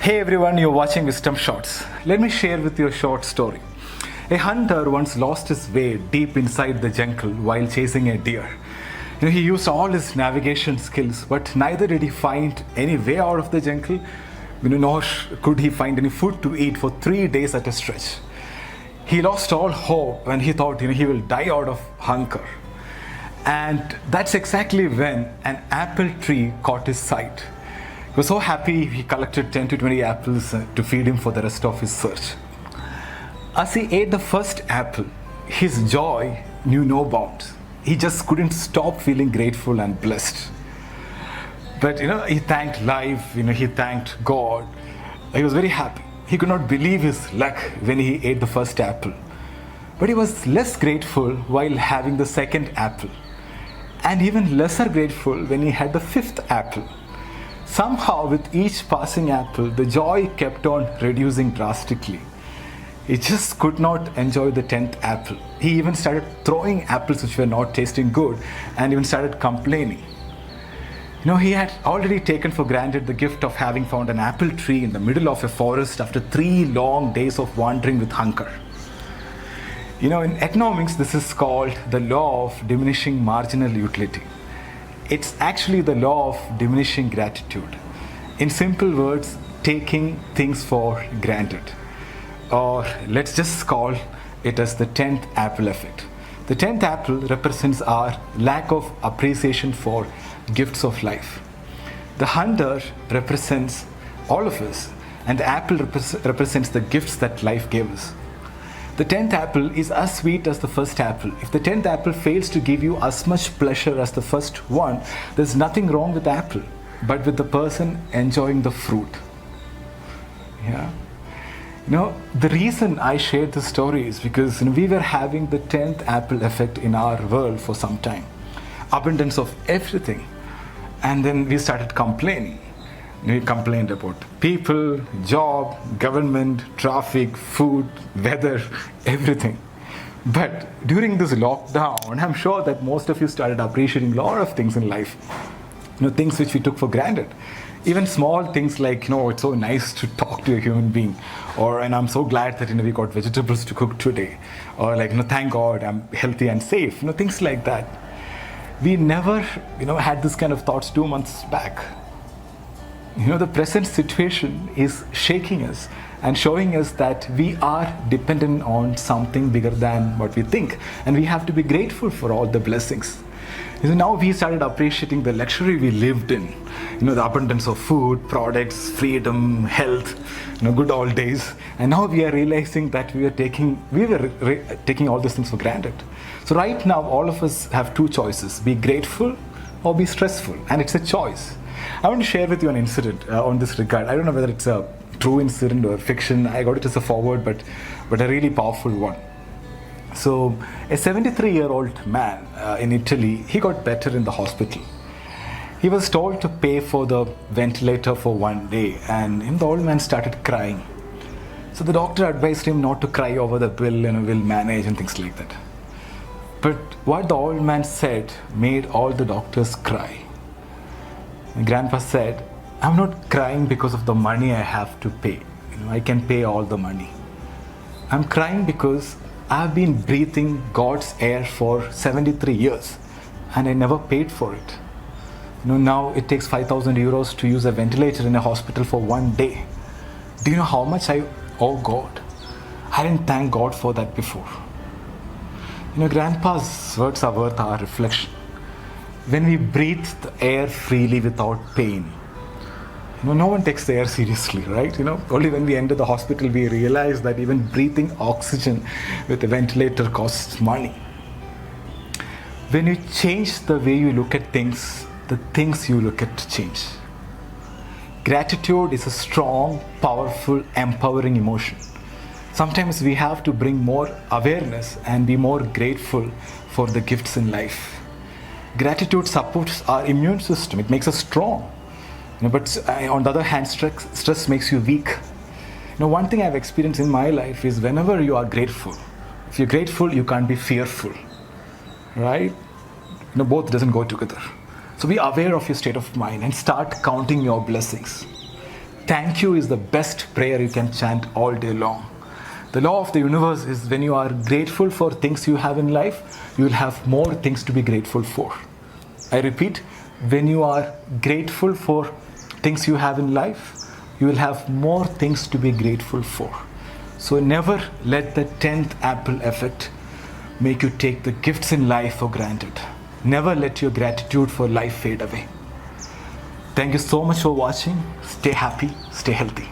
Hey everyone, you're watching Wisdom Shorts. Let me share with you a short story. A hunter once lost his way deep inside the jungle while chasing a deer. He used all his navigation skills, but neither did he find any way out of the jungle, nor could he find any food to eat for 3 days at a stretch. He lost all hope and he thought he will die out of hunger. And that's exactly when an apple tree caught his sight. He was so happy he collected 10 to 20 apples to feed him for the rest of his search. As he ate the first apple, his joy knew no bounds. He just couldn't stop feeling grateful and blessed. But he thanked life, he thanked God. He was very happy. He could not believe his luck when he ate the first apple. But he was less grateful while having the second apple. And even lesser grateful when he had the fifth apple. Somehow, with each passing apple, the joy kept on reducing drastically. He just could not enjoy the 10th apple. He even started throwing apples which were not tasting good and even started complaining. He had already taken for granted the gift of having found an apple tree in the middle of a forest after 3 long days of wandering with hunger. In economics, this is called the law of diminishing marginal utility. It's actually the law of diminishing gratitude. In simple words, taking things for granted. Or let's just call it as the 10th apple effect. The 10th apple represents our lack of appreciation for gifts of life. The hunter represents all of us, and the apple represents the gifts that life gave us. The 10th apple is as sweet as the first apple. If the 10th apple fails to give you as much pleasure as the first one, there's nothing wrong with the apple, but with the person enjoying the fruit. The reason I shared this story is because we were having the 10th apple effect in our world for some time. Abundance of everything. And then we started complaining. We complained about people, job, government, traffic, food, weather, everything. But during this lockdown, I'm sure that most of you started appreciating a lot of things in life. Things which we took for granted. Even small things like, it's so nice to talk to a human being. And I'm so glad that, we got vegetables to cook today. Or thank God I'm healthy and safe. Things like that. We never, had this kind of thoughts 2 months back. The present situation is shaking us and showing us that we are dependent on something bigger than what we think. And we have to be grateful for all the blessings. Now we started appreciating the luxury we lived in. The abundance of food, products, freedom, health, good old days. And now we are realizing that we were taking all these things for granted. So right now, all of us have 2 choices: be grateful or be stressful. And it's a choice. I want to share with you an incident on this regard. I don't know whether it's a true incident or fiction. I got it as a forward, but a really powerful one. So a 73-year-old man in Italy, he got better in the hospital. He was told to pay for the ventilator for 1 day, and the old man started crying. So the doctor advised him not to cry over the bill, we'll manage and things like that. But what the old man said made all the doctors cry. My grandpa said, I'm not crying because of the money I have to pay. I can pay all the money. I'm crying because I've been breathing God's air for 73 years and I never paid for it. Now it takes 5,000 euros to use a ventilator in a hospital for 1 day. Do you know how much I owe God? I didn't thank God for that before. Grandpa's words are worth our reflection. When we breathe the air freely without pain, no one takes the air seriously, right? Only when we enter the hospital, we realize that even breathing oxygen with a ventilator costs money. When you change the way you look at things, the things you look at change. Gratitude is a strong, powerful, empowering emotion. Sometimes we have to bring more awareness and be more grateful for the gifts in life. Gratitude supports our immune system. It makes us strong. But on the other hand, stress makes you weak. One thing I've experienced in my life is whenever you are grateful, if you're grateful, you can't be fearful, right? Both doesn't go together. So be aware of your state of mind and start counting your blessings. Thank you is the best prayer you can chant all day long. The law of the universe is when you are grateful for things you have in life, you will have more things to be grateful for. I repeat, when you are grateful for things you have in life, you will have more things to be grateful for. So never let the 10th apple effect make you take the gifts in life for granted. Never let your gratitude for life fade away. Thank you so much for watching. Stay happy, stay healthy.